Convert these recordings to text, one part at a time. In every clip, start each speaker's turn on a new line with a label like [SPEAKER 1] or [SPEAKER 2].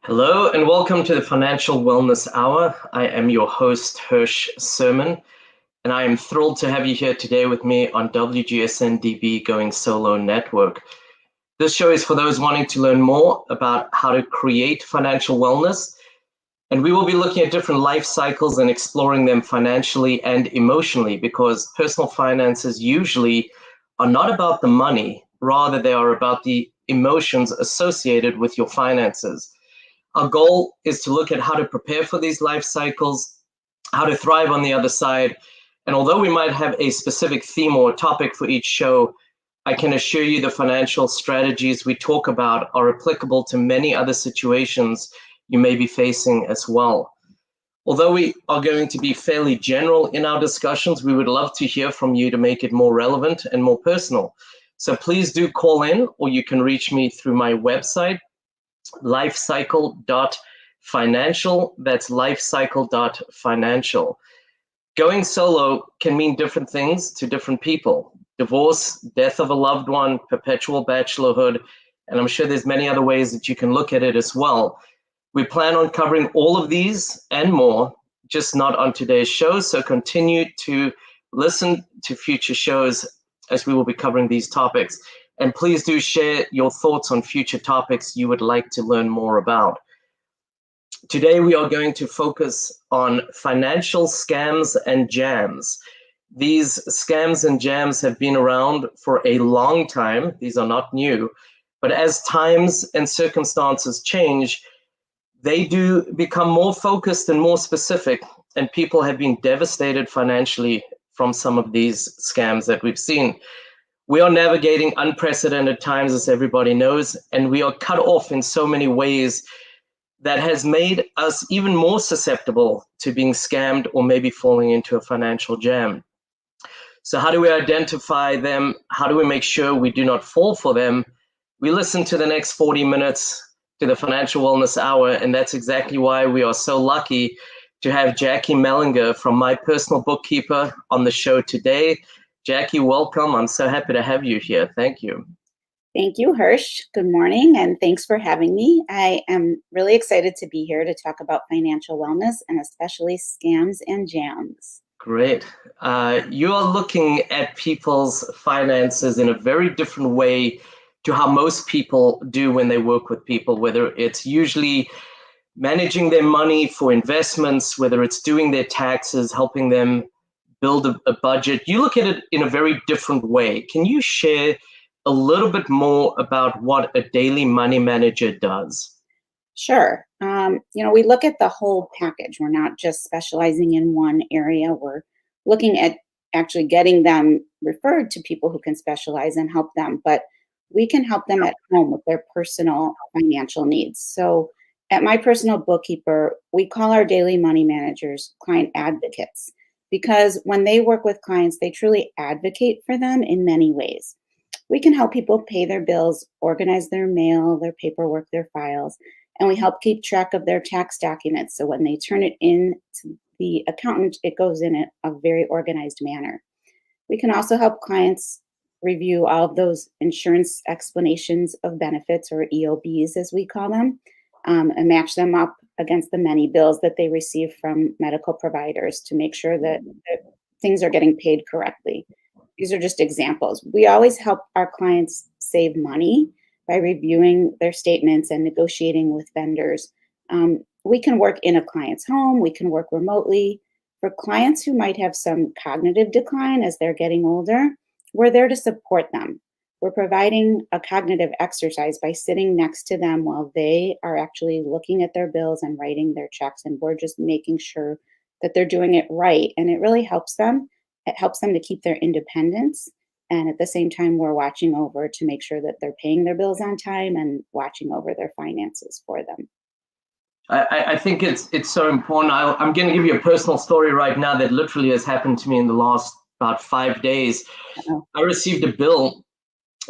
[SPEAKER 1] Hello and welcome to the Financial Wellness Hour. I am your host, Hirsch Sermon, and I am thrilled to have you here today with me on WGSN-DB Going Solo Network. This show is for those wanting to learn more about how to create financial wellness, and we will be looking at different life cycles and exploring them financially and emotionally, because personal finances usually are not about the money, rather they are about the emotions associated with your finances. Our goal is to look at how to prepare for these life cycles, how to thrive on the other side. And although we might have a specific theme or topic for each show, I can assure you the financial strategies we talk about are applicable to many other situations you may be facing as well. Although we are going to be fairly general in our discussions, we would love to hear from you to make it more relevant and more personal. So please do call in, or you can reach me through my website, lifecycle.financial. That's lifecycle.financial. Going solo can mean different things to different people. Divorce, death of a loved one, perpetual bachelorhood, and I'm sure there's many other ways that you can look at it as well. We plan on covering all of these and more, just not on today's show, so continue to listen to future shows as we will be covering these topics. And please do share your thoughts on future topics you would like to learn more about. Today, we are going to focus on financial scams and jams. These scams and jams have been around for a long time. These are not new. But as times and circumstances change, they do become more focused and more specific, and people have been devastated financially from some of these scams that we've seen. We are navigating unprecedented times, as everybody knows, and we are cut off in so many ways that has made us even more susceptible to being scammed or maybe falling into a financial jam. So how do we identify them? How do we make sure we do not fall for them? We listen to the next 40 minutes to the Financial Wellness Hour, and that's exactly why we are so lucky to have Jackie Melinger from My Personal Bookkeeper on the show today. Jackie, welcome. I'm so happy to have you here. Thank you.
[SPEAKER 2] Thank you, Hirsch. Good morning, and thanks for having me. I am really excited to be here to talk about financial wellness and especially scams and jams.
[SPEAKER 1] Great. You are looking at people's finances in a very different way to how most people do when they work with people, whether it's usually managing their money for investments, whether it's doing their taxes, helping them build a budget. You look at it in a very different way. Can you share a little bit more about what a daily money manager does?
[SPEAKER 2] Sure. We look at the whole package. We're not just specializing in one area. We're looking at actually getting them referred to people who can specialize and help them, but we can help them at home with their personal financial needs. So at My Personal Bookkeeper, we call our daily money managers client advocates, because when they work with clients, they truly advocate for them in many ways. We can help people pay their bills, organize their mail, their paperwork, their files, and we help keep track of their tax documents. So when they turn it in to the accountant, it goes in a very organized manner. We can also help clients review all of those insurance explanations of benefits, or EOBs as we call them, and match them up against the many bills that they receive from medical providers to make sure that things are getting paid correctly. These are just examples. We always help our clients save money by reviewing their statements and negotiating with vendors. We can work in a client's home. We can work remotely. For clients who might have some cognitive decline as they're getting older, we're there to support them. We're providing a cognitive exercise by sitting next to them while they are actually looking at their bills and writing their checks, and we're just making sure that they're doing it right. And it really helps them. It helps them to keep their independence. And at the same time, we're watching over to make sure that they're paying their bills on time and watching over their finances for them.
[SPEAKER 1] I think it's so important. I'm going to give you a personal story right now that literally has happened to me in the last about 5 days. I received a bill.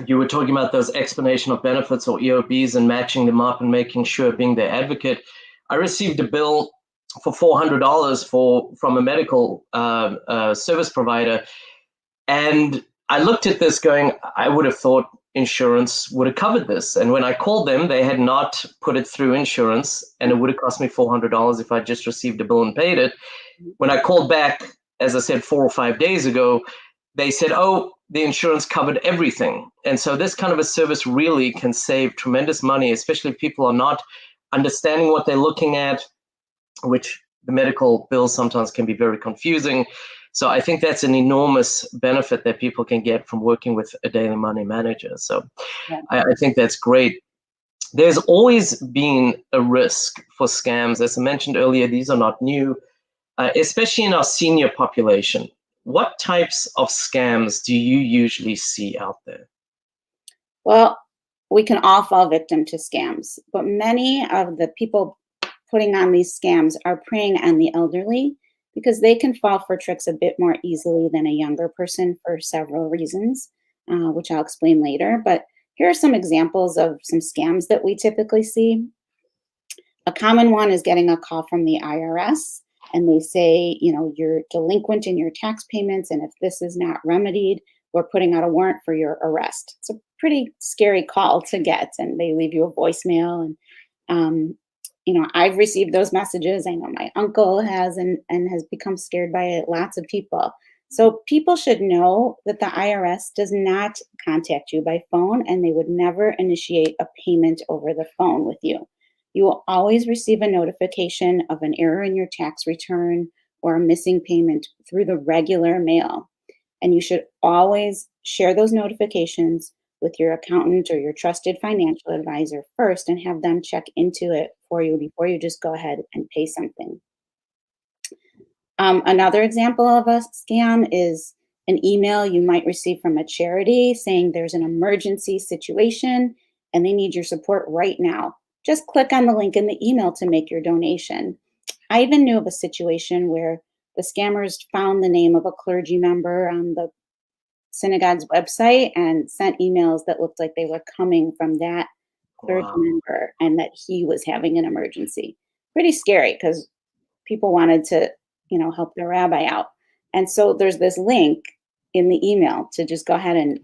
[SPEAKER 1] You were talking about those explanation of benefits, or EOBs, and matching them up and making sure, being their advocate. I received a bill for $400 from a medical service provider. And I looked at this going, I would have thought insurance would have covered this. And when I called them, they had not put it through insurance, and it would have cost me $400 if I just received a bill and paid it. When I called back, as I said, 4 or 5 days ago, they said, oh, the insurance covered everything. And so this kind of a service really can save tremendous money, especially if people are not understanding what they're looking at, which the medical bills sometimes can be very confusing. So I think that's an enormous benefit that people can get from working with a daily money manager. So
[SPEAKER 2] Yeah.
[SPEAKER 1] I think that's great. There's always been a risk for scams. As I mentioned earlier, these are not new, especially in our senior population. What types of scams do you usually see out there?
[SPEAKER 2] Well, we can all fall victim to scams, but many of the people putting on these scams are preying on the elderly because they can fall for tricks a bit more easily than a younger person for several reasons, which I'll explain later. But here are some examples of some scams that we typically see. A common one is getting a call from the IRS, and they say, you know, you're delinquent in your tax payments, and if this is not remedied, we're putting out a warrant for your arrest. It's a pretty scary call to get, and they leave you a voicemail. And you know, I've received those messages. I know my uncle has, and has become scared by it. Lots of people. So people should know that the IRS does not contact you by phone, and they would never initiate a payment over the phone with you. You will always receive a notification of an error in your tax return or a missing payment through the regular mail. And you should always share those notifications with your accountant or your trusted financial advisor first and have them check into it for you before you just go ahead and pay something. Another example of a scam is an email you might receive from a charity saying there's an emergency situation and they need your support right now. Just click on the link in the email to make your donation. I even knew of a situation where the scammers found the name of a clergy member on the synagogue's website and sent emails that looked like they were coming from that clergy
[SPEAKER 1] Wow.
[SPEAKER 2] member and that he was having an emergency. Pretty scary because people wanted to, you know, help their rabbi out. And so there's this link in the email to just go ahead and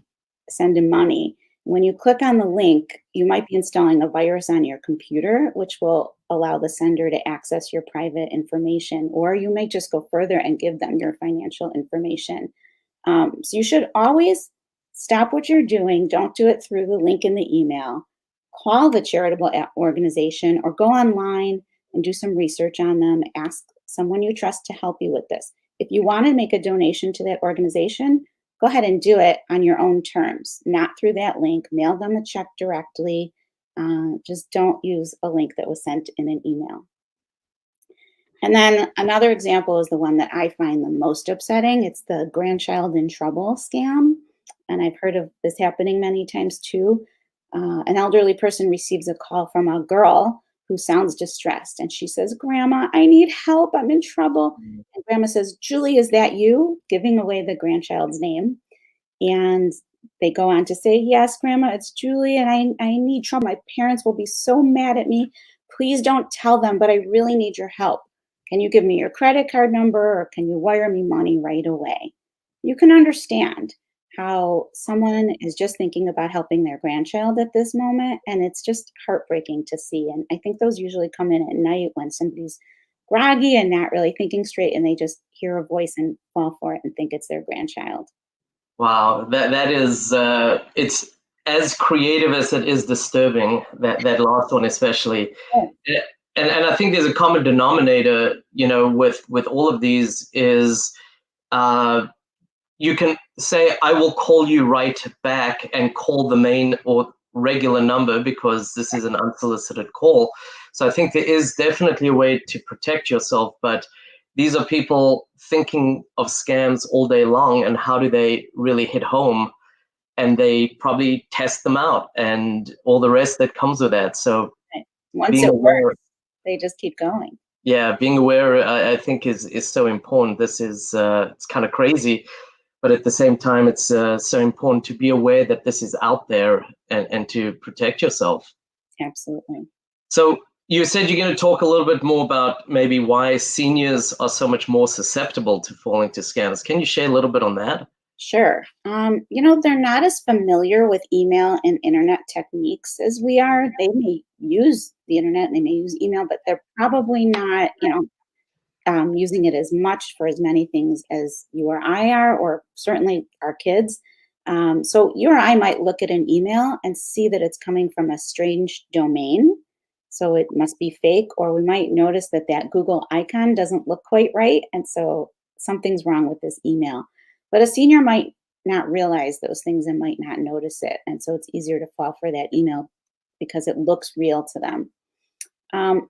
[SPEAKER 2] send him money. When you click on the link, you might be installing a virus on your computer, which will allow the sender to access your private information, or you may just go further and give them your financial information. So you should always stop what you're doing. Don't do it through the link in the email. Call the charitable organization or go online and do some research on them. Ask someone you trust to help you with this. If you want to make a donation to that organization, go ahead and do it on your own terms, not through that link. Mail them a check directly. Just don't use a link that was sent in an email. And then another example is the one that I find the most upsetting. It's the grandchild in trouble scam. And I've heard of this happening many times too. An elderly person receives a call from a girl who sounds distressed. And she says, "Grandma, I need help. I'm in trouble." And Grandma says, "Julie, is that you?" Giving away the grandchild's name. And they go on to say, "Yes, Grandma, it's Julie, and I need trouble. My parents will be so mad at me. Please don't tell them, but I really need your help. Can you give me your credit card number or can you wire me money right away?" You can understand how someone is just thinking about helping their grandchild at this moment, and it's just heartbreaking to see. And I think those usually come in at night when somebody's groggy and not really thinking straight, and they just hear a voice and fall for it and think it's their grandchild.
[SPEAKER 1] Wow, that is it's as creative as it is disturbing, that last one especially.
[SPEAKER 2] Yeah.
[SPEAKER 1] And I think there's a common denominator, you know, with all of these is you can say, "I will call you right back," and call the main or regular number because this is an unsolicited call. So I think there is definitely a way to protect yourself, but these are people thinking of scams all day long, and how do they really hit home? And they probably test them out and all the rest that comes with that. So
[SPEAKER 2] Right. Once
[SPEAKER 1] being
[SPEAKER 2] it
[SPEAKER 1] aware,
[SPEAKER 2] works, they just keep going.
[SPEAKER 1] yeah, being aware, I think is so important. This is it's kind of crazy, but at the same time, it's so important to be aware that this is out there and to protect yourself.
[SPEAKER 2] Absolutely.
[SPEAKER 1] So you said you're going to talk a little bit more about maybe why seniors are so much more susceptible to falling to scams. Can you share a little bit on that?
[SPEAKER 2] Sure. They're not as familiar with email and internet techniques as we are. They may use the internet and they may use email, but they're probably not, using it as much for as many things as you or I are, or certainly our kids. So you or I might look at an email and see that it's coming from a strange domain. So it must be fake, or we might notice that that Google icon doesn't look quite right. And so something's wrong with this email. But a senior might not realize those things and might not notice it. And so it's easier to fall for that email because it looks real to them.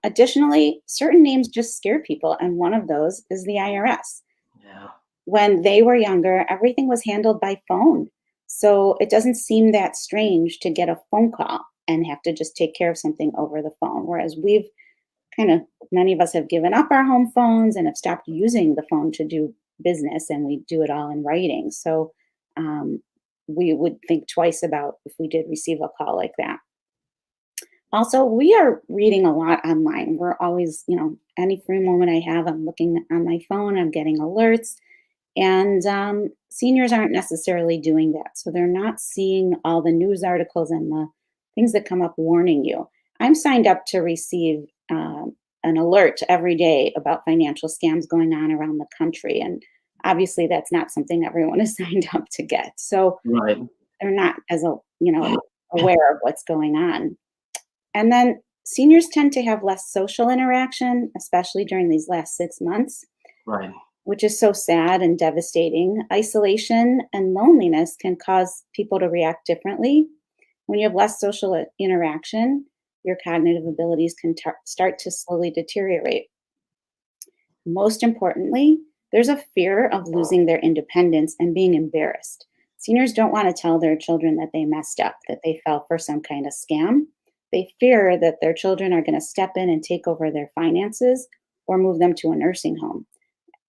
[SPEAKER 2] Additionally, certain names just scare people, and one of those is the IRS.
[SPEAKER 1] Yeah.
[SPEAKER 2] When they were younger, everything was handled by phone. So it doesn't seem that strange to get a phone call and have to just take care of something over the phone. Whereas many of us have given up our home phones and have stopped using the phone to do business, and we do it all in writing. So we would think twice about if we did receive a call like that. Also, we are reading a lot online. We're always, any free moment I have, I'm looking on my phone, I'm getting alerts. And seniors aren't necessarily doing that. So they're not seeing all the news articles and the things that come up warning you. I'm signed up to receive an alert every day about financial scams going on around the country. And obviously, that's not something everyone is signed up to get. So
[SPEAKER 1] Right.
[SPEAKER 2] they're not as aware of what's going on. And then seniors tend to have less social interaction, especially during these last 6 months,
[SPEAKER 1] Right.
[SPEAKER 2] which is so sad and devastating. Isolation and loneliness can cause people to react differently. When you have less social interaction, your cognitive abilities can start to slowly deteriorate. Most importantly, there's a fear of losing their independence and being embarrassed. Seniors don't want to tell their children that they messed up, that they fell for some kind of scam. They fear that their children are going to step in and take over their finances or move them to a nursing home.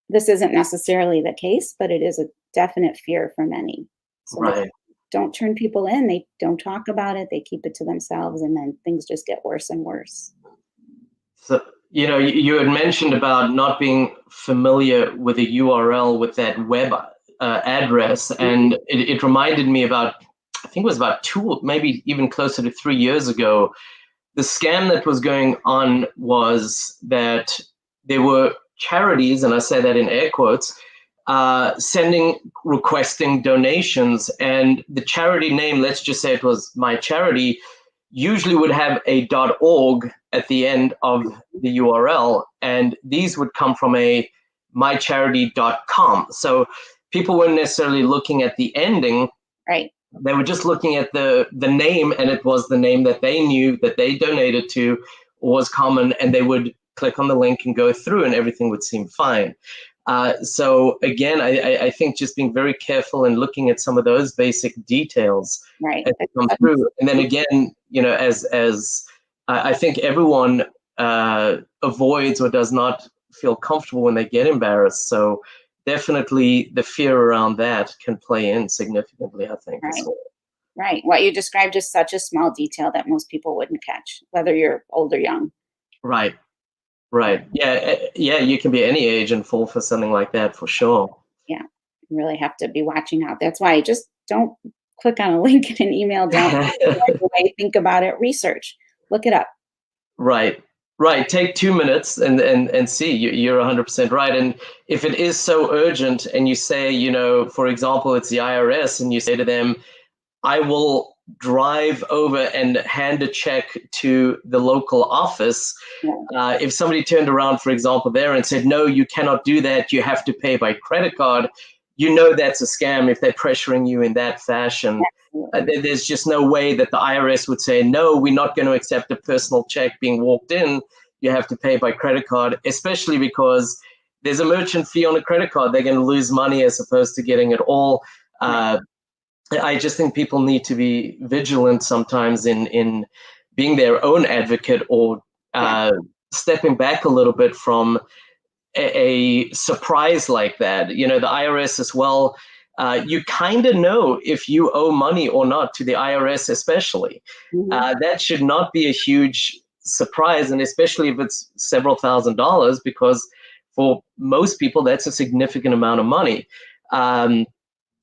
[SPEAKER 2] This isn't necessarily the case, but it is a definite fear for many. So they
[SPEAKER 1] Right.
[SPEAKER 2] don't turn people in, they don't talk about it, they keep it to themselves, and then things just get worse and worse.
[SPEAKER 1] So, you had mentioned about not being familiar with a URL with that web address, and it reminded me about, I think it was about 2, maybe even closer to 3 years ago. The scam that was going on was that there were charities, and I say that in air quotes, requesting donations, and the charity name, let's just say it was My Charity, usually would have a .org at the end of the URL, and these would come from a mycharity.com. So people weren't necessarily looking at the ending.
[SPEAKER 2] Right.
[SPEAKER 1] They were just looking at the name, and it was the name that they knew that they donated to was common, and they would click on the link and go through, and everything would seem fine. So again, I think just being very careful and looking at some of those basic details
[SPEAKER 2] Right.
[SPEAKER 1] as they come through. And then again, as I think everyone avoids or does not feel comfortable when they get embarrassed. So definitely the fear around that can play in significantly, I think.
[SPEAKER 2] Right. Right. What you described is such a small detail that most people wouldn't catch, whether you're old or young.
[SPEAKER 1] Right. Right. Yeah. Yeah. You can be any age and fall for something like that for sure.
[SPEAKER 2] Yeah. You really have to be watching out. That's why just don't click on a link in an email. Don't right away, think about it, research, look it up.
[SPEAKER 1] Right. Right. Take 2 minutes and see. You're 100% right. And if it is so urgent and you say, for example, it's the IRS, and you say to them, I will drive over and hand a check to the local office.
[SPEAKER 2] Yeah.
[SPEAKER 1] If somebody turned around, for example, there and said, no, you cannot do that, you have to pay by credit card, that's a scam if they're pressuring you in that fashion. There's just no way that the IRS would say, no, we're not going to accept a personal check being walked in. You have to pay by credit card, especially because there's a merchant fee on a credit card. They're going to lose money as opposed to getting it all. I just think people need to be vigilant sometimes in being their own advocate, or stepping back a little bit from a surprise like that. The IRS as well, you kind of know if you owe money or not to the IRS, especially. That should not be a huge surprise, and especially if it's several $1,000s, because for most people, that's a significant amount of money.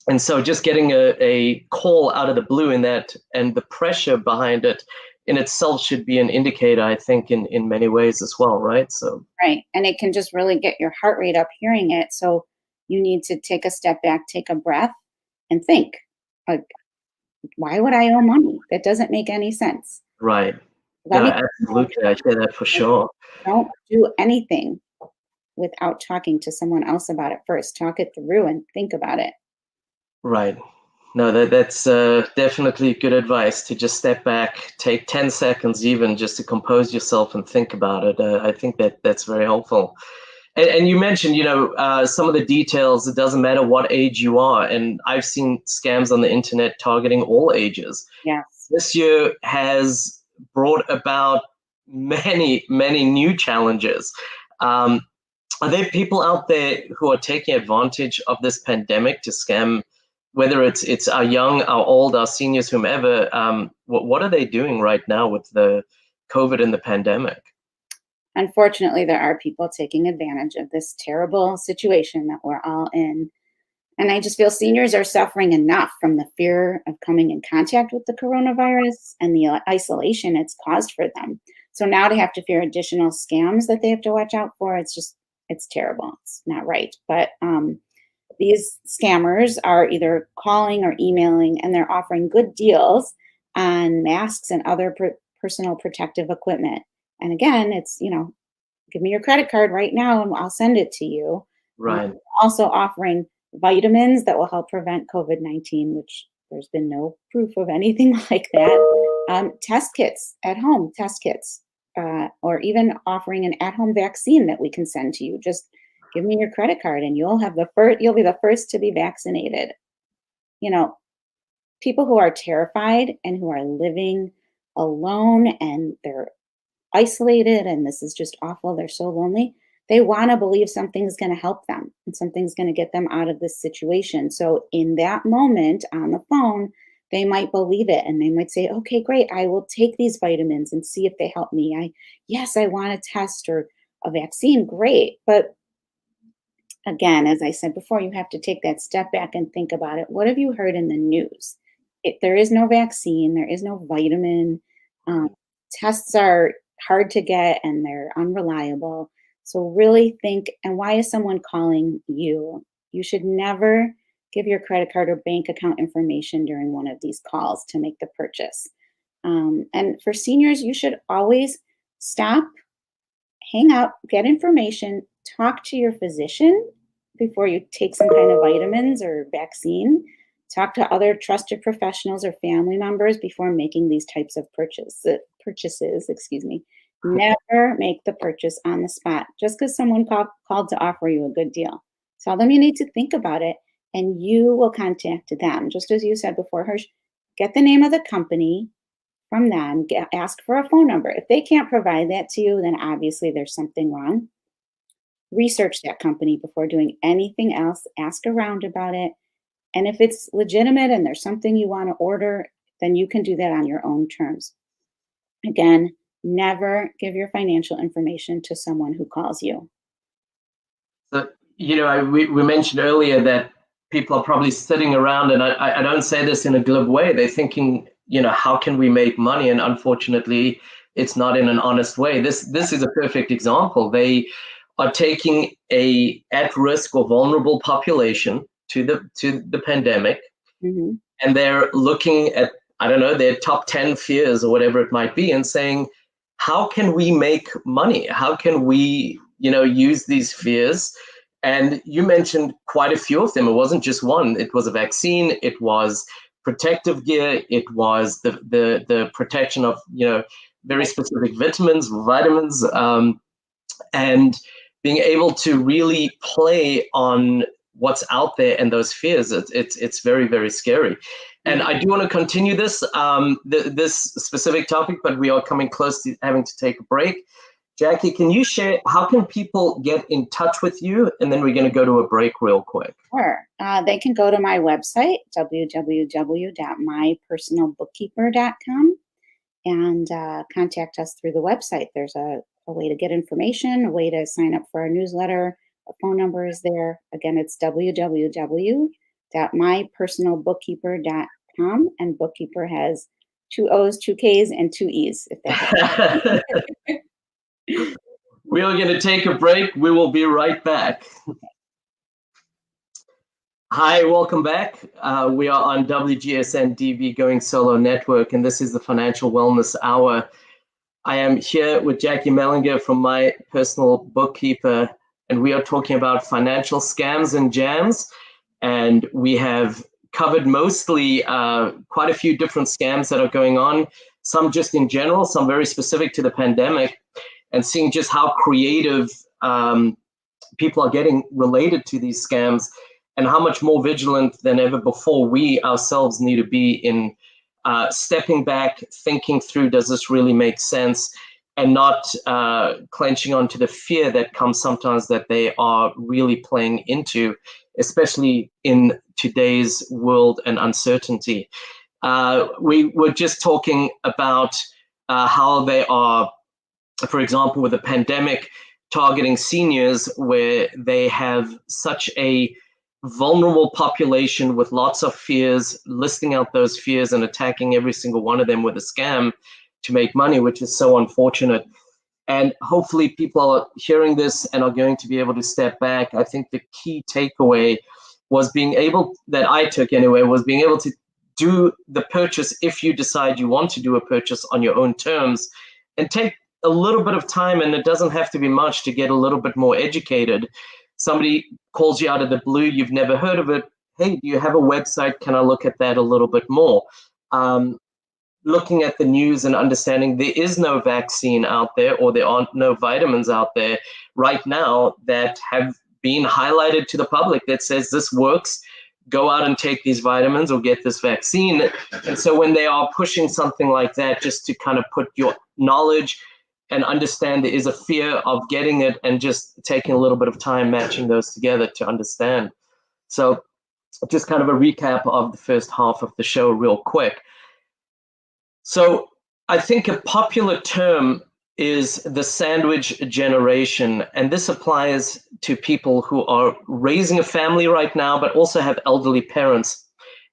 [SPEAKER 1] And so just getting a call out of the blue in that, and the pressure behind it in itself should be an indicator, I think, in many ways as well, right? So
[SPEAKER 2] Right. And it can just really get your heart rate up hearing it. So you need to take a step back, take a breath, and think, like, why would I owe money? That doesn't make any sense.
[SPEAKER 1] right.
[SPEAKER 2] Let
[SPEAKER 1] No,
[SPEAKER 2] me
[SPEAKER 1] absolutely. I hear that for sure.
[SPEAKER 2] don't do anything without talking to someone else about it first. Talk it through and think about it.
[SPEAKER 1] Right. No, that's definitely good advice, to just step back, take 10 seconds even just to compose yourself and think about it. I think that's very helpful. And you mentioned, some of the details. It doesn't matter what age you are. And I've seen scams on the internet targeting all ages.
[SPEAKER 2] Yes.
[SPEAKER 1] This year has brought about many, many new challenges. Um, are there people out there who are taking advantage of this pandemic to scam, whether it's our young, our old, our seniors, whomever? What are they doing right now with the COVID and the pandemic?
[SPEAKER 2] Unfortunately, there are people taking advantage of this terrible situation that we're all in. And I just feel seniors are suffering enough from the fear of coming in contact with the coronavirus and the isolation it's caused for them. So now to have to fear additional scams that they have to watch out for, it's terrible. It's not right. But these scammers are either calling or emailing, and they're offering good deals on masks and other personal protective equipment. And again, it's, give me your credit card right now and I'll send it to you.
[SPEAKER 1] Right.
[SPEAKER 2] Also offering vitamins that will help prevent COVID-19, which there's been no proof of anything like that. Test kits at home, or even offering an at-home vaccine that we can send to you. Just give me your credit card and you'll be the first to be vaccinated. You know, people who are terrified and who are living alone and they're isolated and this is just awful, they're so lonely, they want to believe something's going to help them and something's going to get them out of this situation. So in that moment on the phone, they might believe it and they might say, okay, great, I will take these vitamins and see if they help me. Yes, I want a test or a vaccine, great. But again, as I said before, you have to take that step back and think about it. What have you heard in the news? There is no vaccine, there is no vitamin. Um, Tests are hard to get and they're unreliable. So really think, and why is someone calling you? You should never give your credit card or bank account information during one of these calls to make the purchase. And for seniors, you should always stop, hang up, get information, talk to your physician before you take some kind of vitamins or vaccine. Talk to other trusted professionals or family members before making these types of purchases. Excuse me. Never make the purchase on the spot just because someone called to offer you a good deal. Tell them you need to think about it and you will contact them. Just as you said before, Hirsch, get the name of the company from them, ask for a phone number. If they can't provide that to you, then obviously there's something wrong. Research that company before doing anything else. Ask around about it. And if it's legitimate and there's something you want to order, then you can do that on your own terms. Again, never give your financial information to someone who calls you.
[SPEAKER 1] So, we mentioned earlier that people are probably sitting around, and I don't say this in a glib way. They're thinking, how can we make money? And unfortunately, it's not in an honest way. This is a perfect example. They are taking a at-risk or vulnerable population to the pandemic,
[SPEAKER 2] Mhm.
[SPEAKER 1] and they're looking at, I don't know, their top 10 fears or whatever it might be, and saying, how can we make money? How can we, use these fears? And you mentioned quite a few of them. It wasn't just one. It was a vaccine. It was protective gear. It was the protection of, very specific vitamins, and being able to really play on what's out there and those fears. It's very, very scary. And I do want to continue this specific topic, but we are coming close to having to take a break. Jackie, can you share, how can people get in touch with you? And then we're going to go to a break real quick.
[SPEAKER 2] Sure. They can go to my website, www.mypersonalbookkeeper.com, and contact us through the website. There's a way to get information, a way to sign up for our newsletter. Our phone number is there. Again, it's www www.mypersonalbookkeeper.com, and bookkeeper has 2 O's, 2 K's, and 2 E's, if that helps.
[SPEAKER 1] We are going to take a break. We will be right back. Hi, welcome back. We are on WGSN-DB Going Solo Network, and this is the Financial Wellness Hour. I am here with Jackie Melinger from My Personal Bookkeeper, and we are talking about financial scams and jams. And we have covered mostly quite a few different scams that are going on, some just in general, some very specific to the pandemic, and seeing just how creative people are getting related to these scams, and how much more vigilant than ever before we ourselves need to be in stepping back, thinking through, does this really make sense, and not clenching onto the fear that comes sometimes that they are really playing into, especially in today's world and uncertainty. We were just talking about how they are, for example, with the pandemic, targeting seniors, where they have such a vulnerable population with lots of fears, listing out those fears and attacking every single one of them with a scam to make money, which is so unfortunate. And hopefully people are hearing this and are going to be able to step back. I think the key takeaway was that I took anyway, was being able to do the purchase if you decide you want to do a purchase on your own terms, and take a little bit of time, and it doesn't have to be much, to get a little bit more educated. Somebody calls you out of the blue, you've never heard of it. Hey, do you have a website? Can I look at that a little bit more? Looking at the news and understanding there is no vaccine out there, or there aren't no vitamins out there right now that have been highlighted to the public that says this works, go out and take these vitamins or get this vaccine. And so when they are pushing something like that, just to kind of put your knowledge and understand there is a fear of getting it, and just taking a little bit of time matching those together to understand. So just kind of a recap of the first half of the show real quick. So I think a popular term is the sandwich generation, and this applies to people who are raising a family right now, but also have elderly parents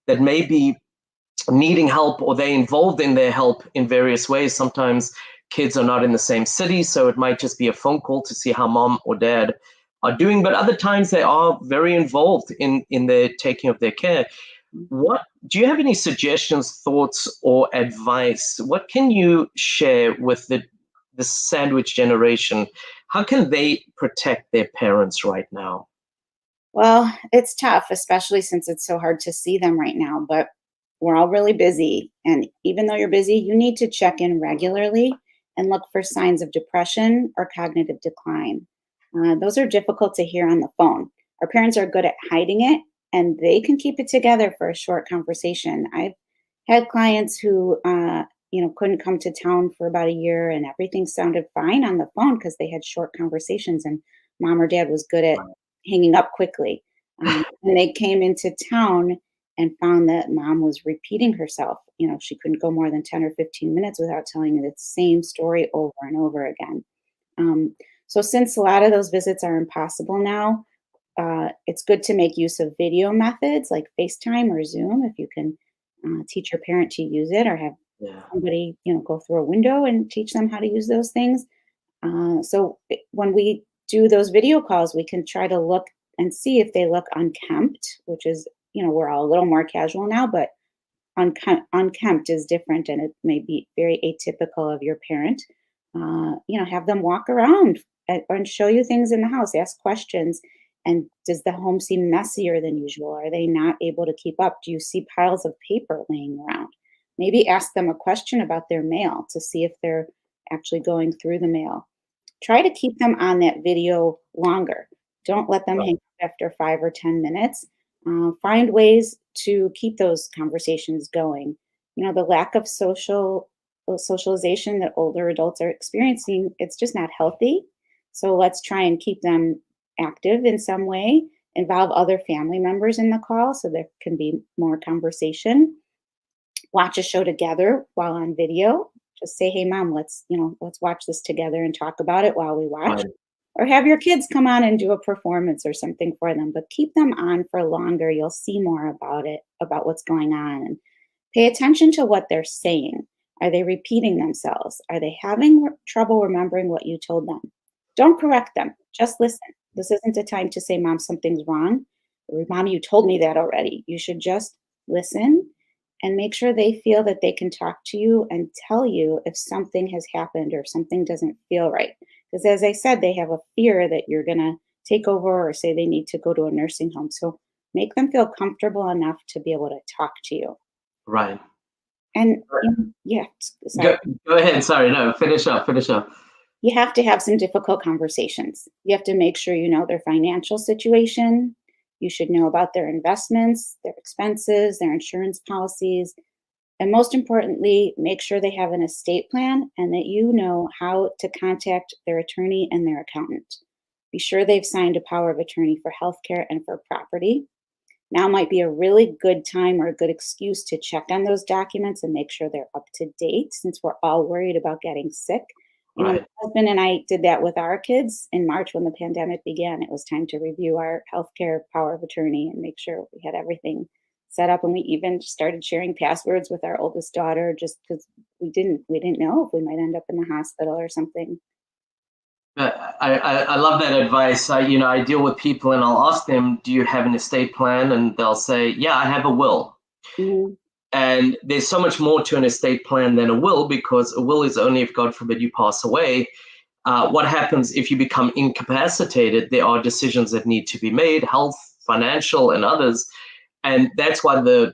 [SPEAKER 1] that may be needing help, or they involved in their help in various ways. Sometimes kids are not in the same city, so it might just be a phone call to see how mom or dad are doing, but other times they are very involved in the taking of their care. What do you have any suggestions, thoughts, or advice? What can you share with the sandwich generation? How can they protect their parents right now?
[SPEAKER 2] Well, it's tough, especially since it's so hard to see them right now, but we're all really busy. And even though you're busy, you need to check in regularly and look for signs of depression or cognitive decline. Those are difficult to hear on the phone. Our parents are good at hiding it, and they can keep it together for a short conversation. I've had clients who, couldn't come to town for about a year, and everything sounded fine on the phone because they had short conversations, and mom or dad was good at hanging up quickly. And they came into town and found that mom was repeating herself. She couldn't go more than 10 or 15 minutes without telling you the same story over and over again. So since a lot of those visits are impossible now, it's good to make use of video methods like FaceTime or Zoom, if you can teach your parent to use it, or have somebody go through a window and teach them how to use those things. When we do those video calls, we can try to look and see if they look unkempt, which is, we're all a little more casual now, but unkempt is different, and it may be very atypical of your parent. Have them walk around and show you things in the house, ask questions. And does the home seem messier than usual? Are they not able to keep up? Do you see piles of paper laying around? Maybe ask them a question about their mail to see if they're actually going through the mail. Try to keep them on that video longer. Don't let them hang up after 5 or 10 minutes. Find ways to keep those conversations going. The lack of socialization that older adults are experiencing, it's just not healthy. So let's try and keep them active in some way. Involve other family members in the call so there can be more conversation. Watch a show together while on video. Just say, hey, mom, let's watch this together and talk about it while we watch. or have your kids come on and do a performance or something for them, but keep them on for longer. You'll see more about it, about what's going on, and pay attention to what they're saying. Are they repeating themselves? Are they having trouble remembering what you told them? Don't correct them. Just listen. This isn't a time to say, Mom, something's wrong. Or, Mom, you told me that already. You should just listen and make sure they feel that they can talk to you and tell you if something has happened or if something doesn't feel right. Because as I said, they have a fear that you're going to take over or say they need to go to a nursing home. So make them feel comfortable enough to be able to talk to you.
[SPEAKER 1] Right.
[SPEAKER 2] And yeah, sorry.
[SPEAKER 1] Go ahead. Sorry. No, finish up.
[SPEAKER 2] You have to have some difficult conversations. You have to make sure you know their financial situation. You should know about their investments, their expenses, their insurance policies, and most importantly, make sure they have an estate plan and that you know how to contact their attorney and their accountant. Be sure they've signed a power of attorney for healthcare and for property. Now might be a really good time or a good excuse to check on those documents and make sure they're up to date, since we're all worried about getting sick. You know,
[SPEAKER 1] Right.
[SPEAKER 2] my husband and I did that with our kids in March when the pandemic began. It was time to review our healthcare power of attorney and make sure we had everything set up. And we even started sharing passwords with our oldest daughter just because we didn't know if we might end up in the hospital or something.
[SPEAKER 1] I love that advice. I deal with people and I'll ask them, do you have an estate plan? And they'll say, yeah, I have a will.
[SPEAKER 2] Mhm.
[SPEAKER 1] And there's so much more to an estate plan than a will, because a will is only if, God forbid, you pass away. What happens if you become incapacitated? There are decisions that need to be made, health, financial, and others. And that's why the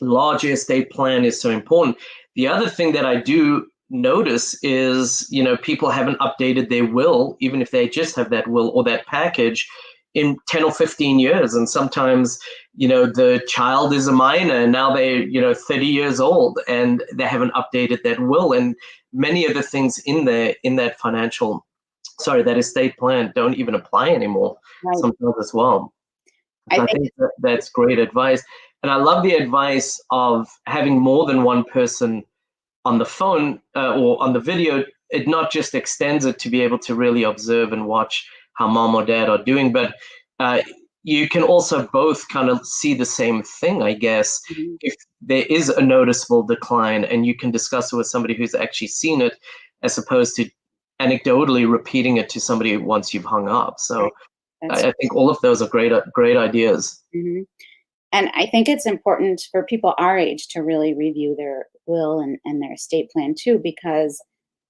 [SPEAKER 1] large estate plan is so important. The other thing that I do notice is, people haven't updated their will, even if they just have that will or that package, in 10 or 15 years. And sometimes, the child is a minor and now they're, 30 years old and they haven't updated that will. And many of the things in there, in that that estate plan don't even apply anymore
[SPEAKER 2] Right.
[SPEAKER 1] sometimes as well. So
[SPEAKER 2] I
[SPEAKER 1] I
[SPEAKER 2] think
[SPEAKER 1] think that's great advice. And I love the advice of having more than one person on the phone or on the video. It not just extends it to be able to really observe and watch how mom or dad are doing, but you can also both kind of see the same thing, I guess,
[SPEAKER 2] Mhm.
[SPEAKER 1] if there is a noticeable decline, and you can discuss it with somebody who's actually seen it, as opposed to anecdotally repeating it to somebody once you've hung up. So
[SPEAKER 2] Right. That's
[SPEAKER 1] I think all of those are great ideas.
[SPEAKER 2] mhm. And I think it's important for people our age to really review their will and their estate plan too, because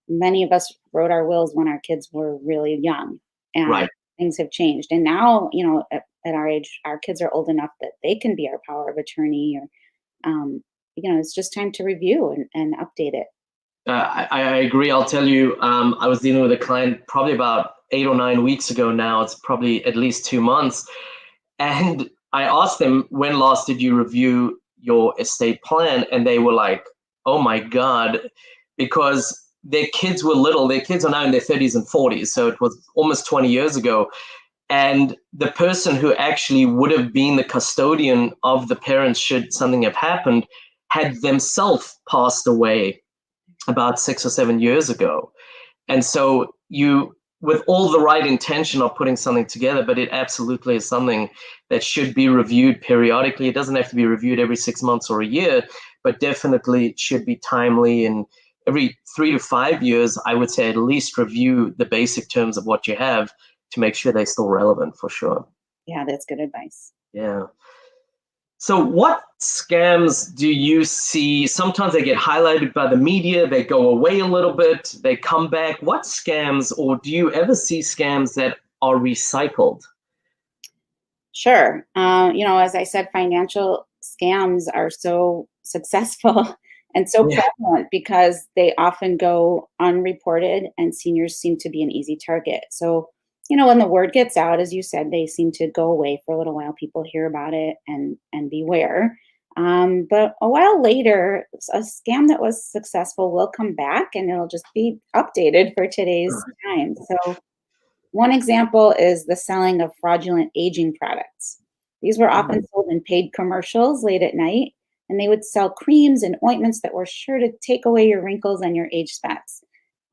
[SPEAKER 2] many of us wrote our wills when our kids were really young and
[SPEAKER 1] Right.
[SPEAKER 2] things have changed. And now, at our age, our kids are old enough that they can be our power of attorney or, it's just time to review and update it.
[SPEAKER 1] I agree. I'll tell you, I was dealing with a client probably about 8 or 9 weeks ago now. It's probably at least 2 months. And I asked them, when last did you review your estate plan? And they were like, oh my God, because their kids were little. Their kids are now in their 30s and 40s. So it was almost 20 years ago. And the person who actually would have been the custodian of the parents should something have happened had themselves passed away about 6 or 7 years ago. And so you, with all the right intention of putting something together, but it absolutely is something that should be reviewed periodically. It doesn't have to be reviewed every 6 months or a year, but definitely it should be timely. And every 3 to 5 years, I would say at least review the basic terms of what you have to make sure they're still relevant, for sure.
[SPEAKER 2] Yeah, that's good advice.
[SPEAKER 1] Yeah. So what scams do you see? Sometimes they get highlighted by the media, they go away a little bit, they come back. What scams, or do you ever see scams that are recycled?
[SPEAKER 2] Sure. As I said, financial scams are so successful and so
[SPEAKER 1] Yeah,
[SPEAKER 2] prevalent because they often go unreported, and seniors seem to be an easy target. So, when the word gets out, as you said, they seem to go away for a little while. People hear about it and beware. But a while later, a scam that was successful will come back, and it'll just be updated for today's time. So, one example is the selling of fraudulent aging products. These were often sold in paid commercials late at night, and they would sell creams and ointments that were sure to take away your wrinkles and your age spots.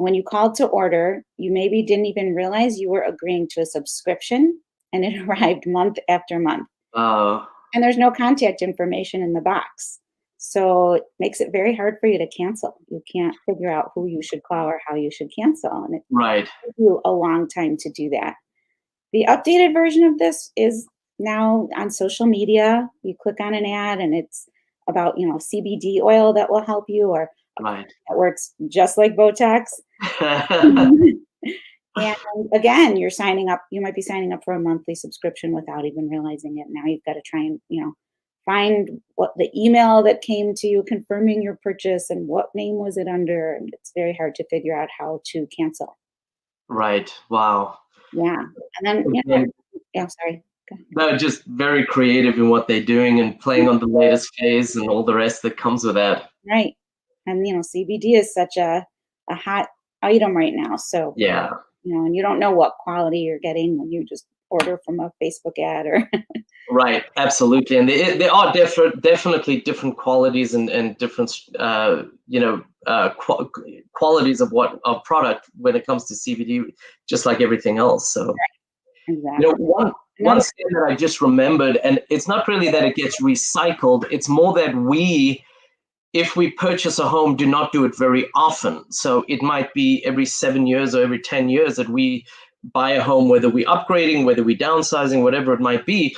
[SPEAKER 2] When you called to order, you maybe didn't even realize you were agreeing to a subscription, and it arrived month after month.
[SPEAKER 1] Oh,
[SPEAKER 2] And there's no contact information in the box. So it makes it very hard for you to cancel. You can't figure out who you should call or how you should cancel. And it
[SPEAKER 1] right.
[SPEAKER 2] takes you a long time to do that. The updated version of this is now on social media. You click on an ad and it's about, CBD oil that will help you, or
[SPEAKER 1] Right.
[SPEAKER 2] that works just like Botox. And again, you're signing up, you might be signing up for a monthly subscription without even realizing it. Now you've got to try and, find what the email that came to you confirming your purchase and what name was it under. And it's very hard to figure out how to cancel.
[SPEAKER 1] Right. Wow.
[SPEAKER 2] Yeah. And then,
[SPEAKER 1] Again,
[SPEAKER 2] yeah, sorry. Go ahead.
[SPEAKER 1] they're just very creative in what they're doing and playing on the latest phase and all the rest that comes with that.
[SPEAKER 2] Right. And, CBD is such a hot item right now. So,
[SPEAKER 1] Yeah.
[SPEAKER 2] and you don't know what quality you're getting when you just order from a Facebook ad or.
[SPEAKER 1] Right, absolutely, and there are definitely different qualities and different qualities of product when it comes to CBD, just like everything else. So,
[SPEAKER 2] Exactly.
[SPEAKER 1] one thing that I just remembered, and it's not really that it gets recycled; it's more that if we purchase a home, do not do it very often. So it might be every 7 years or every 10 years that we buy a home, whether we're upgrading, whether we're downsizing, whatever it might be,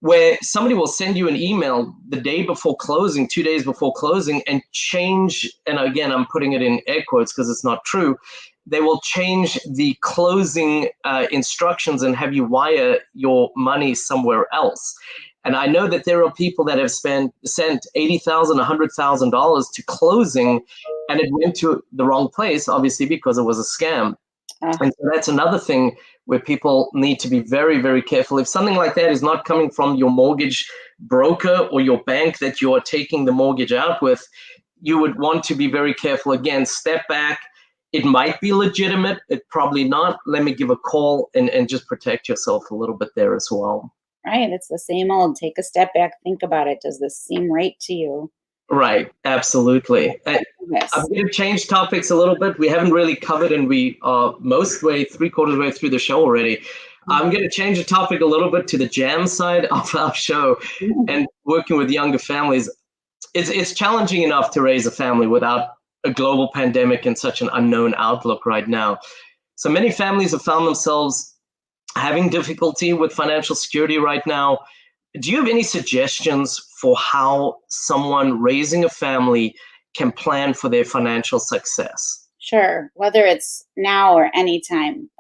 [SPEAKER 1] where somebody will send you an email the day before closing, 2 days before closing, and change, and again, I'm putting it in air quotes because it's not true, they will change the closing instructions and have you wire your money somewhere else. And I know that there are people that have sent $80,000, $100,000 to closing, and it went to the wrong place, obviously, because it was a scam. And so that's another thing where people need to be very, very careful. If something like that is not coming from your mortgage broker or your bank that you are taking the mortgage out with, you would want to be very careful. Again, step back. It might be legitimate. It probably not. Let me give a call and just protect yourself a little bit there as well.
[SPEAKER 2] Right. It's the same old. Take a step back. Think about it. Does this seem right to you?
[SPEAKER 1] Right. Absolutely.
[SPEAKER 2] Yes.
[SPEAKER 1] I'm going to change topics a little bit. We haven't really covered, and we are three-quarters way through the show already. I'm going to change the topic a little bit to the jam side of our show and working with younger families. It's challenging enough to raise a family without a global pandemic and such an unknown outlook right now. So many families have found themselves having difficulty with financial security right now. Do you have any suggestions for how someone raising a family can plan for their financial success?
[SPEAKER 2] Sure. Whether it's now or anytime,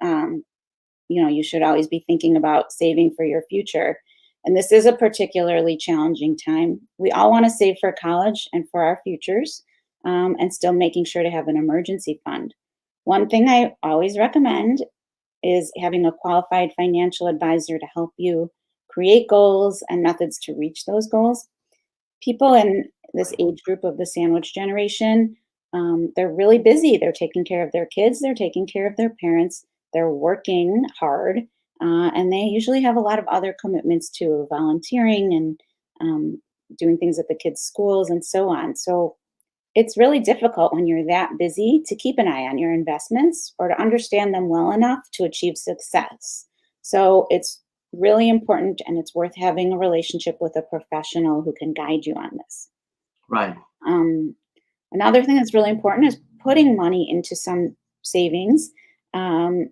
[SPEAKER 2] you should always be thinking about saving for your future. And this is a particularly challenging time. We all want to save for college and for our futures, and still making sure to have an emergency fund. One thing I always recommend is having a qualified financial advisor to help you create goals and methods to reach those goals. People in this age group of the sandwich generation, they're really busy. They're taking care of their kids, they're taking care of their parents, they're working hard, and they usually have a lot of other commitments too, volunteering and doing things at the kids' schools and so on. So it's really difficult when you're that busy to keep an eye on your investments or to understand them well enough to achieve success. So it's really important, and it's worth having a relationship with a professional who can guide you on this.
[SPEAKER 1] Right.
[SPEAKER 2] Another thing that's really important is putting money into some savings, and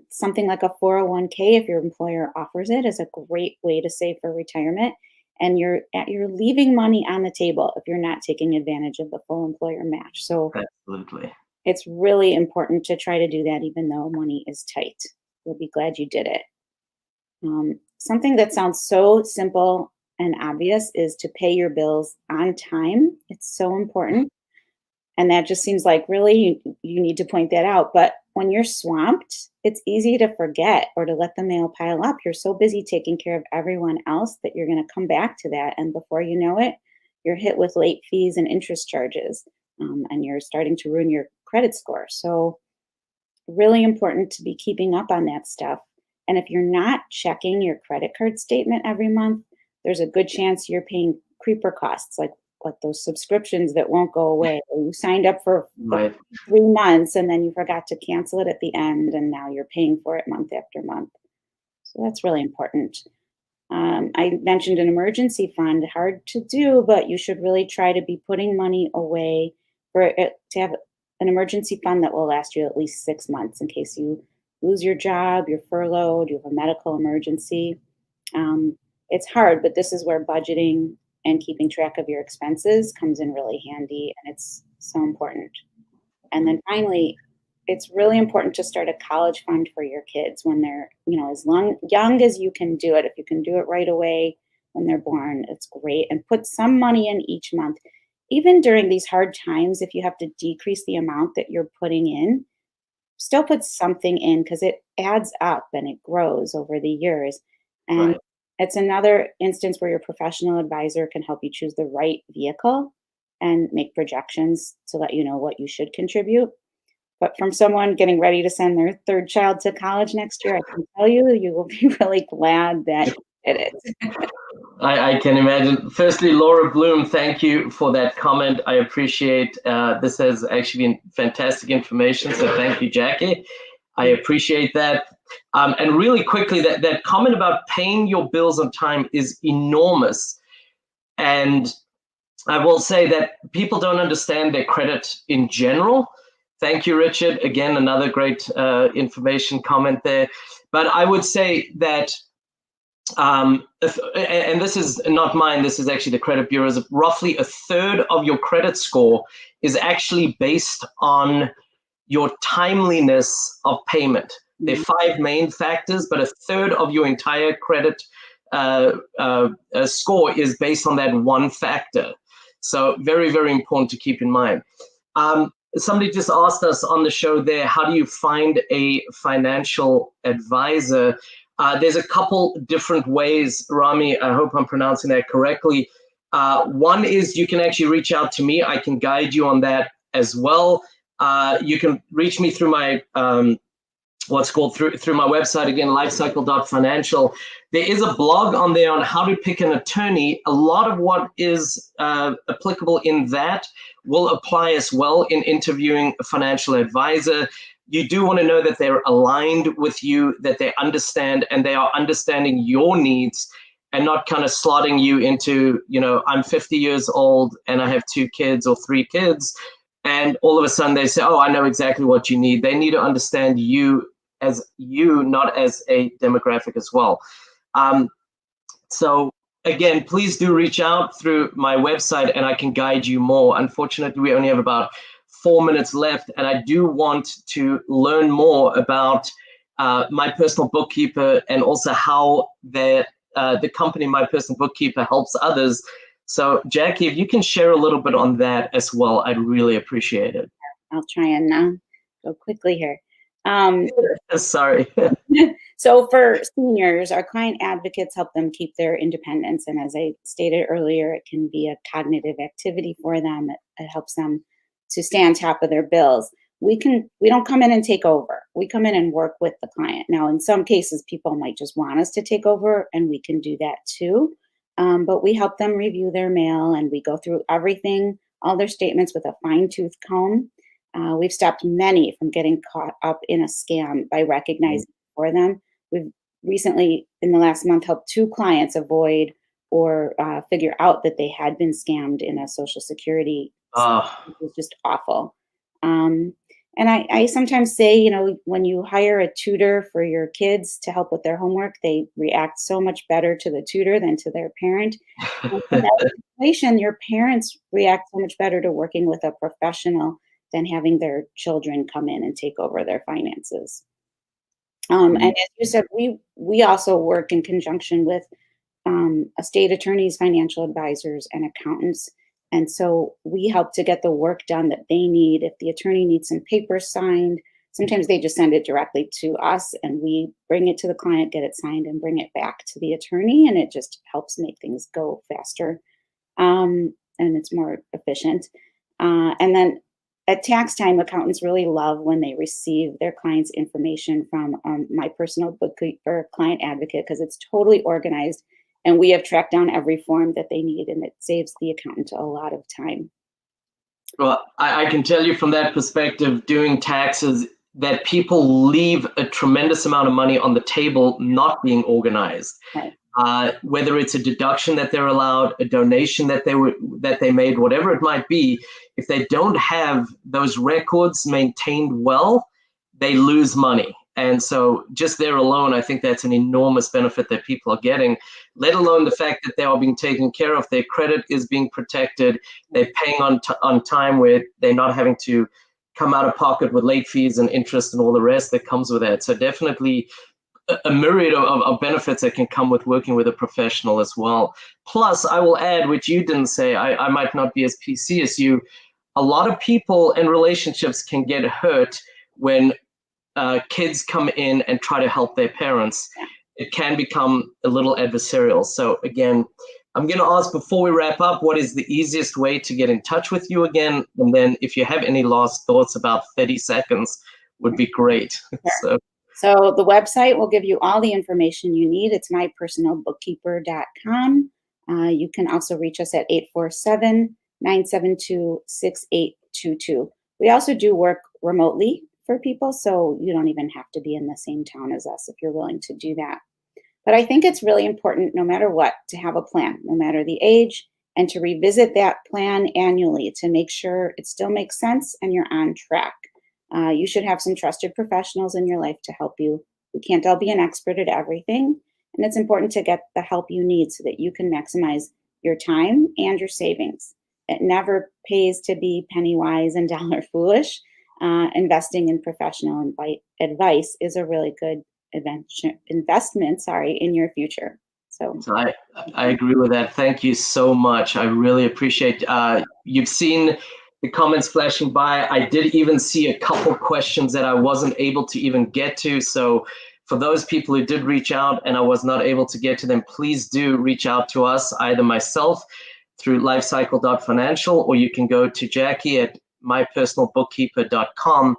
[SPEAKER 2] something like a 401k, if your employer offers it, is a great way to save for retirement. And you're leaving money on the table if you're not taking advantage of the full employer match. So
[SPEAKER 1] Absolutely.
[SPEAKER 2] it's really important to try to do that, even though money is tight. You'll be glad you did it. Something that sounds so simple and obvious is to pay your bills on time. It's so important. And that just seems like really you need to point that out. But when you're swamped, it's easy to forget or to let the mail pile up. You're so busy taking care of everyone else that you're going to come back to that. And before you know it, you're hit with late fees and interest charges, and you're starting to ruin your credit score. So really important to be keeping up on that stuff. And if you're not checking your credit card statement every month, there's a good chance you're paying creeper costs like what, those subscriptions that won't go away. Or you signed up for
[SPEAKER 1] Right.
[SPEAKER 2] 3 months and then you forgot to cancel it at the end, and now you're paying for it month after month. So that's really important. I mentioned an emergency fund, hard to do, but you should really try to be putting money away for it, to have an emergency fund that will last you at least 6 months in case you lose your job, you're furloughed, you have a medical emergency. It's hard, but this is where budgeting and keeping track of your expenses comes in really handy, and it's so important. And then finally, it's really important to start a college fund for your kids when they're, as young as you can do it. If you can do it right away when they're born, it's great. And put some money in each month. Even during these hard times, if you have to decrease the amount that you're putting in, still put something in, because it adds up and it grows over the years. And
[SPEAKER 1] Right.
[SPEAKER 2] it's another instance where your professional advisor can help you choose the right vehicle and make projections to let you know what you should contribute. But from someone getting ready to send their third child to college next year, I can tell you, you will be really glad that it is.
[SPEAKER 1] I can imagine. Firstly, Laura Bloom, thank you for that comment. I appreciate this has actually been fantastic information. So thank you, Jackie. I appreciate that. And really quickly, that comment about paying your bills on time is enormous. And I will say that people don't understand their credit in general. Thank you, Richard. Again, another great information comment there. But I would say that, and this is not mine, this is actually the credit bureau's, roughly a third of your credit score is actually based on your timeliness of payment. There are 5 main factors, but a third of your entire credit score is based on that one factor. So very, very important to keep in mind. Somebody just asked us on the show there, how do you find a financial advisor? There's a couple different ways, Rami, I hope I'm pronouncing that correctly. One is you can actually reach out to me. I can guide you on that as well. You can reach me through my through my website, again, lifecycle.financial. There is a blog on there on how to pick an attorney. A lot of what is applicable in that will apply as well in interviewing a financial advisor. You do want to know that they're aligned with you, that they understand, and they are understanding your needs, and not kind of slotting you into, I'm 50 years old and I have 2 kids or 3 kids. And all of a sudden they say, oh, I know exactly what you need. They need to understand you as you, not as a demographic as well. So again, please do reach out through my website and I can guide you more. Unfortunately, we only have about 4 minutes left, and I do want to learn more about My Personal Bookkeeper, and also how the company My Personal Bookkeeper helps others. So Jackie, if you can share a little bit on that as well, I'd really appreciate it.
[SPEAKER 2] I'll try and go quickly here.
[SPEAKER 1] Sorry.
[SPEAKER 2] So for seniors, our client advocates help them keep their independence. And as I stated earlier, it can be a cognitive activity for them. It helps them to stay on top of their bills. We don't come in and take over. We come in and work with the client. Now, in some cases, people might just want us to take over, and we can do that too. But we help them review their mail, and we go through everything, all their statements with a fine-tooth comb. We've stopped many from getting caught up in a scam by recognizing for them. We've recently, in the last month, helped 2 clients avoid or figure out that they had been scammed in a Social Security. It was just awful. And I sometimes say, when you hire a tutor for your kids to help with their homework, they react so much better to the tutor than to their parent. And in that situation, your parents react so much better to working with a professional than having their children come in and take over their finances. And as you said, we also work in conjunction with estate attorneys, financial advisors, and accountants. And so we help to get the work done that they need. If the attorney needs some papers signed, sometimes they just send it directly to us, and we bring it to the client, get it signed, and bring it back to the attorney. And it just helps make things go faster, and it's more efficient. And then at tax time, accountants really love when they receive their clients' information from My Personal Bookkeeper client advocate, because it's totally organized And we have tracked down every form that they need, and it saves the accountant a lot of time.
[SPEAKER 1] Well, I can tell you from that perspective, doing taxes, that people leave a tremendous amount of money on the table not being organized.
[SPEAKER 2] Right.
[SPEAKER 1] Whether it's a deduction that they're allowed, a donation that they made, whatever it might be, if they don't have those records maintained well, they lose money. And so just there alone, I think that's an enormous benefit that people are getting, let alone the fact that they are being taken care of. Their credit is being protected. They're paying on time, where they're not having to come out of pocket with late fees and interest and all the rest that comes with that. So definitely a myriad of benefits that can come with working with a professional as well. Plus, I will add, which you didn't say, I might not be as PC as you, a lot of people and relationships can get hurt when kids come in and try to help their parents. It can become a little adversarial. So again, I'm going to ask before we wrap up, what is the easiest way to get in touch with you again? And then if you have any last thoughts, about 30 seconds would be great.
[SPEAKER 2] Sure. So the website will give you all the information you need. It's mypersonalbookkeeper.com. You can also reach us at 847-972-6822. We also do work remotely for people, so you don't even have to be in the same town as us if you're willing to do that. But I think it's really important, no matter what, to have a plan, no matter the age, and to revisit that plan annually to make sure it still makes sense and you're on track. You should have some trusted professionals in your life to help you. We can't all be an expert at everything, and it's important to get the help you need so that you can maximize your time and your savings. It never pays to be penny wise and dollar foolish. Investing in professional advice is a really good investment in your future. So
[SPEAKER 1] I agree with that. Thank you so much. I really appreciate you've seen the comments flashing by. I did even see a couple questions that I wasn't able to even get to. So for those people who did reach out and I was not able to get to them, please do reach out to us, either myself through lifecycle.financial, or you can go to Jackie at mypersonalbookkeeper.com.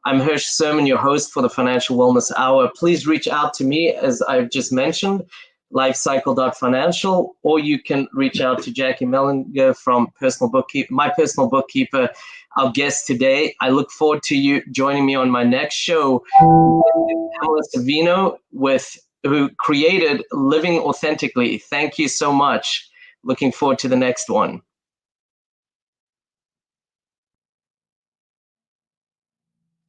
[SPEAKER 1] I'm Hirsch Sermon, your host for the Financial Wellness Hour. Please reach out to me, as I've just mentioned, lifecycle.financial, or you can reach out to Jackie Melinger from My Personal Bookkeeper, our guest today. I look forward to you joining me on my next show, Pamela Savino, who created Living Authentically. Thank you so much. Looking forward to the next one.